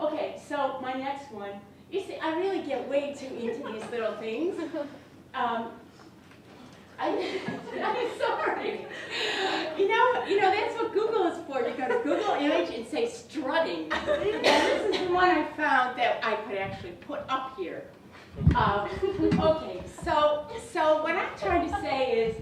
Okay, so my next one. You see, I really get way too into these little things. I'm sorry. You know, that's what Google is for. You go to Google image and say strutting. And this is the one I found that I could actually put up here. Okay, so what I'm trying to say is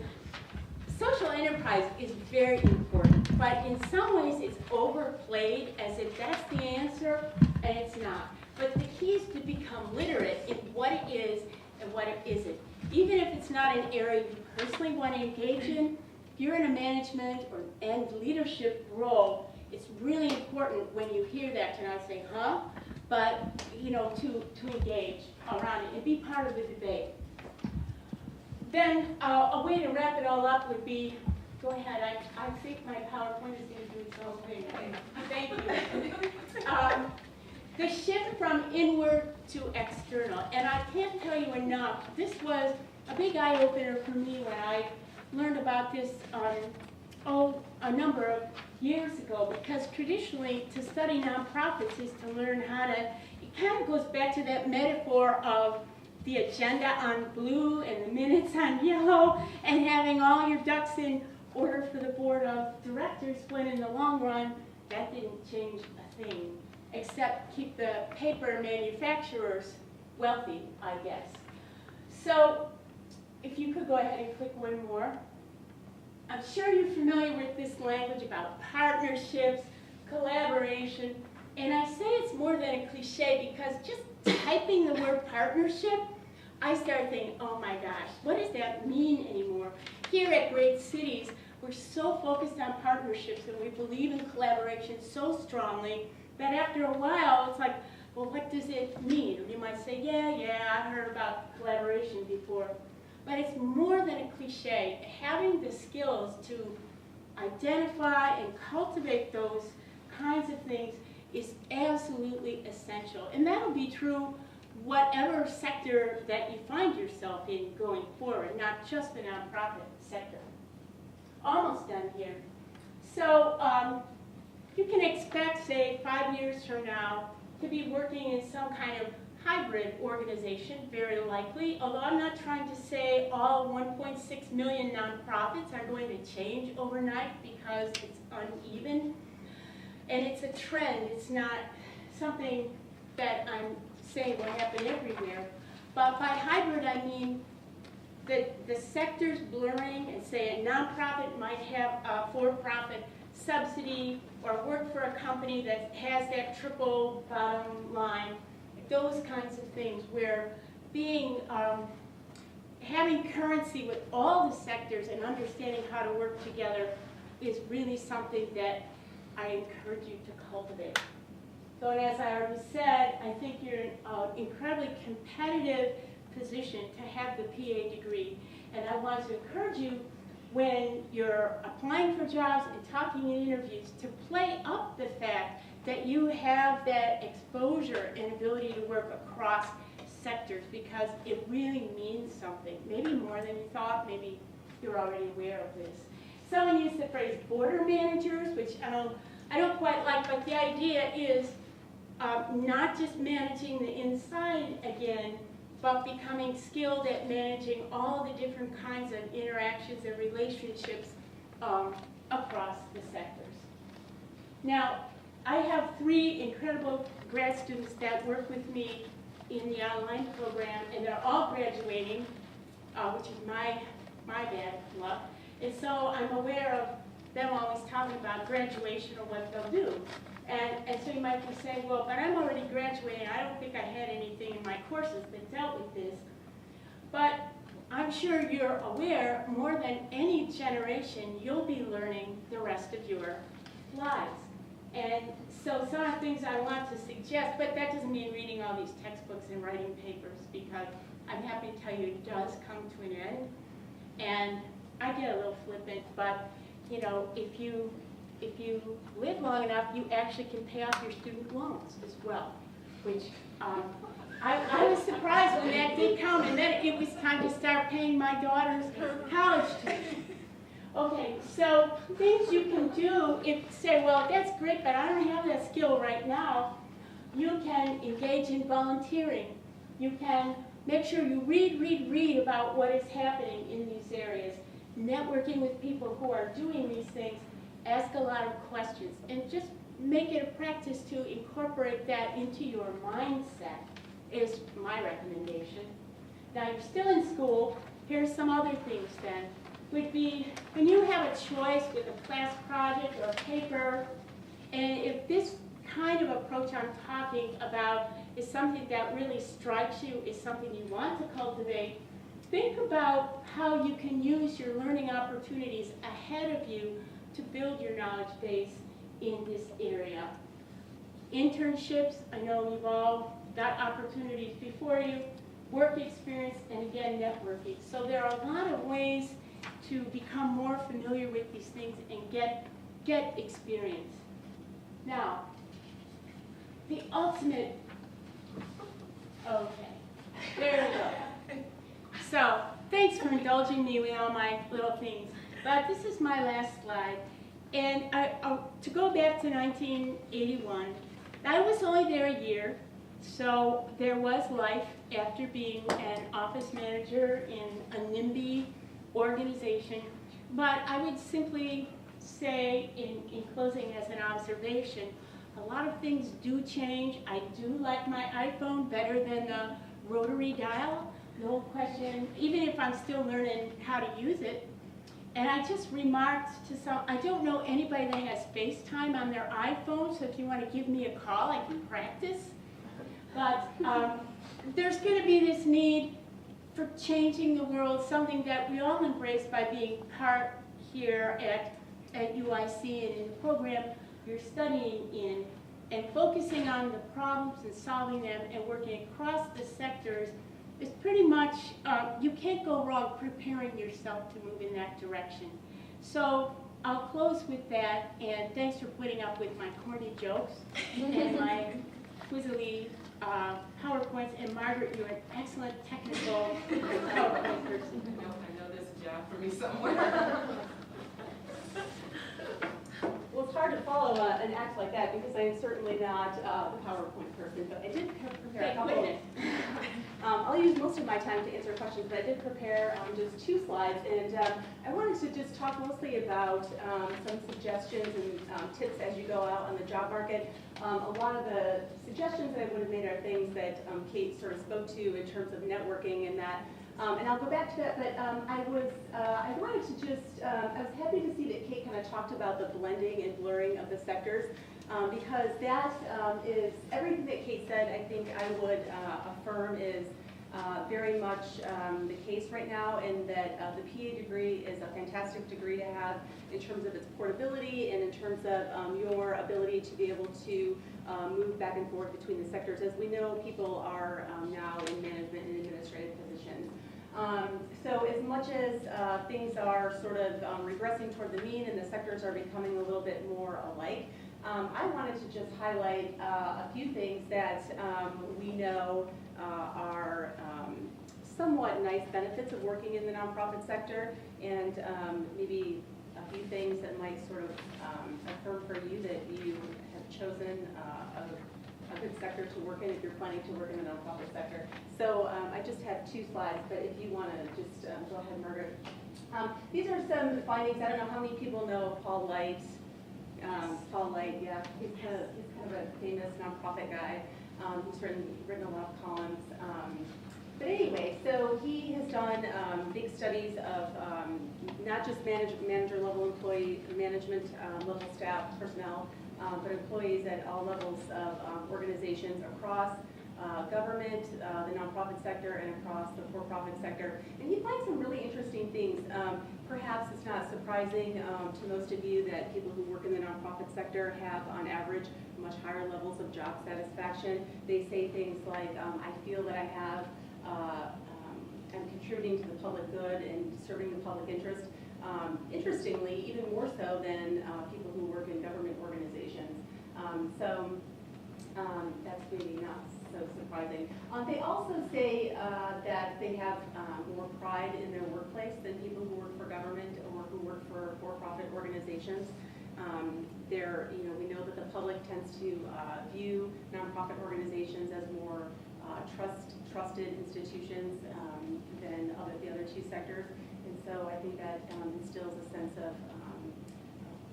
social enterprise is very important, but in some ways it's overplayed as if that's the answer, and it's not. But the key is to become literate in what it is and what it isn't. Even if it's not an area you personally want to engage in, if you're in a management and leadership role, it's really important when you hear that to not say, huh? But, you know, to engage around it and be part of the debate. Then a way to wrap it all up would be, go ahead, I think my PowerPoint is going to do its own thing. Thank you. The shift from inward to external. And I can't tell you enough, this was a big eye-opener for me when I learned about this a number of years ago, because traditionally to study nonprofits is to learn how to, it kind of goes back to that metaphor of the agenda on blue and the minutes on yellow and having all your ducks in order for the board of directors, when in the long run that didn't change a thing, except keep the paper manufacturers wealthy, I guess. So if you could go ahead and click one more. I'm sure you're familiar with this language about partnerships, collaboration, and I say it's more than a cliche because just typing the word partnership, I started thinking, oh my gosh, what does that mean anymore? Here at Great Cities, we're so focused on partnerships and we believe in collaboration so strongly that after a while it's like, well, what does it mean? You might say, yeah, I've heard about collaboration before. But it's more than a cliche. Having the skills to identify and cultivate those kinds of things is absolutely essential. And that'll be true whatever sector that you find yourself in going forward, not just the nonprofit sector. Almost done here. So you can expect, say, 5 years from now, to be working in some kind of hybrid organization, very likely, although I'm not trying to say all 1.6 million nonprofits are going to change overnight because it's uneven. And it's a trend, it's not something that I'm saying will happen everywhere. But by hybrid, I mean that the sectors blurring, and say a nonprofit might have a for-profit subsidy or work for a company that has that triple bottom line. Those kinds of things where being, having currency with all the sectors and understanding how to work together is really something that I encourage you to cultivate. So as I already said, I think you're in an incredibly competitive position to have the PA degree. And I want to encourage you, when you're applying for jobs and talking in interviews, to play up the fact that you have that exposure and ability to work across sectors, because it really means something, maybe more than you thought, maybe you're already aware of this. Someone used the phrase border managers, which I don't quite like, but the idea is not just managing the inside again, but becoming skilled at managing all the different kinds of interactions and relationships across the sectors. Now, I have 3 incredible grad students that work with me in the online program, and they're all graduating, which is my bad luck. And so I'm aware of them always talking about graduation or what they'll do. And so you might be saying, well, but I'm already graduating. I don't think I had anything in my courses that dealt with this. But I'm sure you're aware, more than any generation, you'll be learning the rest of your lives. And so some of the things I want to suggest, but that doesn't mean reading all these textbooks and writing papers, because I'm happy to tell you it does come to an end. And I get a little flippant, but you know, if you live long enough, you actually can pay off your student loans as well, which I was surprised when that did come, and then it was time to start paying my daughter's college tuition. Okay, so things you can do if say, well, that's great, but I don't have that skill right now. You can engage in volunteering. You can make sure you read about what is happening in these areas. Networking with people who are doing these things. Ask a lot of questions. And just make it a practice to incorporate that into your mindset is my recommendation. Now you're still in school. Here's some other things then. Would be when you have a choice with a class project or a paper, and if this kind of approach I'm talking about is something that really strikes you, is something you want to cultivate, think about how you can use your learning opportunities ahead of you to build your knowledge base in this area. Internships, I know you've all got opportunities before you, work experience, and again, networking. So there are a lot of ways to become more familiar with these things and get experience. Now, the ultimate, okay, there we go. So, thanks for indulging me with all my little things. But this is my last slide. And to go back to 1981, I was only there a year, so there was life after being an office manager in a NIMBY organization. But I would simply say, in closing as an observation, a lot of things do change. I do like my iPhone better than the rotary dial, no question, even if I'm still learning how to use it. And I just remarked to some, I don't know anybody that has FaceTime on their iPhone, so if you want to give me a call, I can practice. But there's going to be this need for changing the world, something that we all embrace by being part here at UIC and in the program you're studying in, and focusing on the problems and solving them and working across the sectors is pretty much, you can't go wrong preparing yourself to move in that direction. So I'll close with that, and thanks for putting up with my corny jokes and my quizzly PowerPoints. And Margaret, you're an excellent technical PowerPoint person. I know there's a job for me somewhere. Well, it's hard to follow an act like that because I'm certainly not the PowerPoint person, but I did prepare a couple. I'll use most of my time to answer questions, but I did prepare just 2 slides, and I wanted to just talk mostly about some suggestions and tips as you go out on the job market. A lot of the suggestions that I would have made are things that Kate sort of spoke to in terms of networking and that. And I'll go back to that, but I wanted to just, I was happy to see that Kate kind of talked about the blending and blurring of the sectors, because that is, everything that Kate said, I think I would affirm is very much the case right now, and that the PA degree is a fantastic degree to have in terms of its portability and in terms of your ability to be able to move back and forth between the sectors. As we know, people are now in management and administrative positions. So as much as things are sort of regressing toward the mean and the sectors are becoming a little bit more alike, I wanted to just highlight a few things that we know are somewhat nice benefits of working in the nonprofit sector, and maybe a few things that might sort of affirm for you that you have chosen a good sector to work in if you're planning to work in the nonprofit sector. So I just have 2 slides, but if you want to just go ahead, Margaret. These are some findings. I don't know how many people know Paul Light. Paul Light, yeah, he's kind of a famous nonprofit guy. He's written a lot of columns. But anyway, so he has done big studies of not just manager level employee, management level staff, personnel, but employees at all levels of organizations across government, the nonprofit sector, and across the for-profit sector. And he finds some really interesting things. Perhaps it's not surprising to most of you that people who work in the nonprofit sector have, on average, much higher levels of job satisfaction. They say things like, I feel that I have, I'm contributing to the public good and serving the public interest. Interestingly, even more so than people who work in government organizations. So that's maybe not so surprising. They also say that they have more pride in their workplace than people who work for government or who work for for-profit organizations. We know that the public tends to view view nonprofit organizations as more trusted institutions than the other two sectors. And so I think that instills a sense of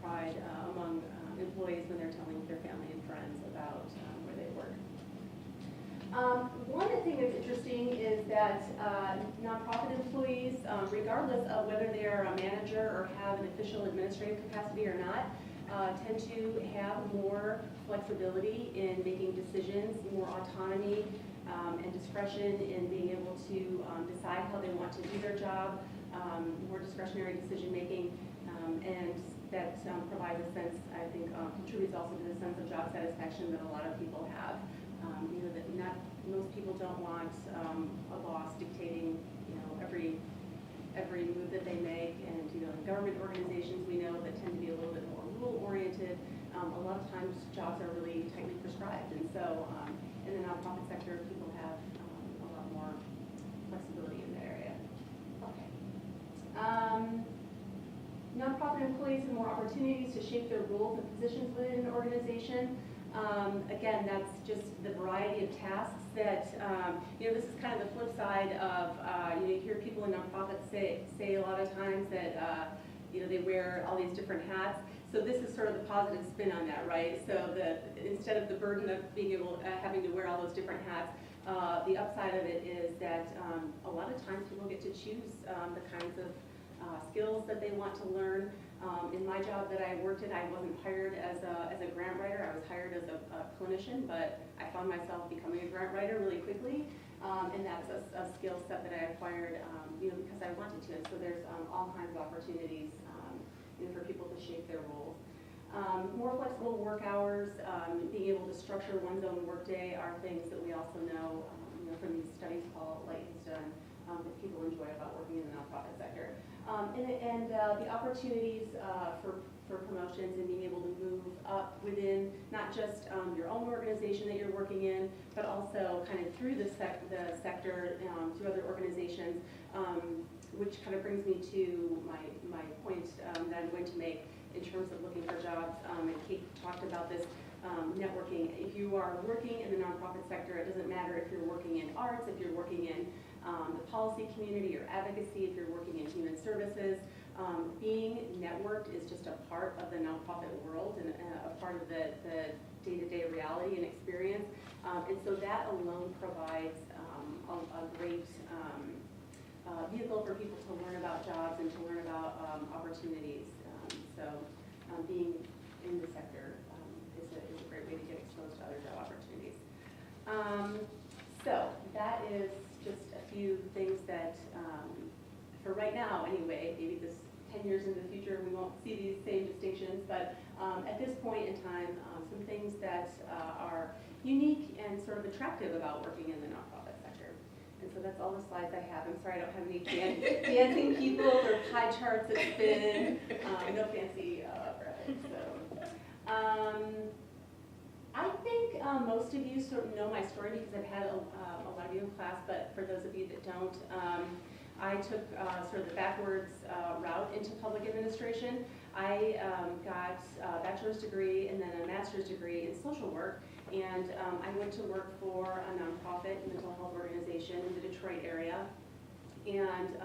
pride among employees when they're telling their family and friends about where they work. One thing that's interesting is that nonprofit employees, regardless of whether they are a manager or have an official administrative capacity or not, tend to have more flexibility in making decisions, more autonomy and discretion in being able to decide how they want to do their job, more discretionary decision making, and that provides a sense, I think, contributes also to the sense of job satisfaction that a lot of people have. You know, that most people don't want a boss dictating, you know, every move that they make. And you know, in government organizations, we know that tend to be a little bit more rule oriented. A lot of times, jobs are really tightly prescribed, and so in the nonprofit sector, people have a lot more flexibility in that area. Okay. Nonprofit employees have more opportunities to shape their roles and positions within an organization. Again, that's just the variety of tasks that, you know, this is kind of the flip side of, you know, you hear people in nonprofits say a lot of times that, you know, they wear all these different hats. So this is sort of the positive spin on that, right? So that instead of the burden of being able, having to wear all those different hats, the upside of it is that a lot of times people get to choose the kinds of skills that they want to learn. In my job that I worked in, I wasn't hired as a grant writer. I was hired as a clinician, but I found myself becoming a grant writer really quickly, and that's a skill set that I acquired, you know, because I wanted to. And so there's all kinds of opportunities, you know, for people to shape their roles. More flexible work hours, being able to structure one's own workday are things that we also know, you know, from these studies Paul Light has done, that people enjoy about working in the nonprofit sector. And the opportunities for promotions and being able to move up within not just your own organization that you're working in, but also kind of through the sector, through other organizations, which kind of brings me to my point that I'm going to make in terms of looking for jobs. And Kate talked about this networking. If you are working in the nonprofit sector, it doesn't matter if you're working in arts, if you're working in the policy community or advocacy, if you're working in human services. Being networked is just a part of the nonprofit world and a part of the day-to-day reality and experience. And so that alone provides a great vehicle for people to learn about jobs and to learn about opportunities. So being in the sector is a great way to get exposed to other job opportunities. So that is just a few things that, for right now anyway, maybe this 10 years into the future we won't see these same distinctions, but at this point in time, some things that are unique and sort of attractive about working in the nonprofit sector. And so that's all the slides I have. I'm sorry I don't have any dancing people or pie charts that spin, no fancy graphics. So. I think most of you sort of know my story because I've had a lot of you in class, but for those of you that don't, I took sort of the backwards route into public administration. I got a bachelor's degree and then a master's degree in social work, and I went to work for a nonprofit mental health organization in the Detroit area. And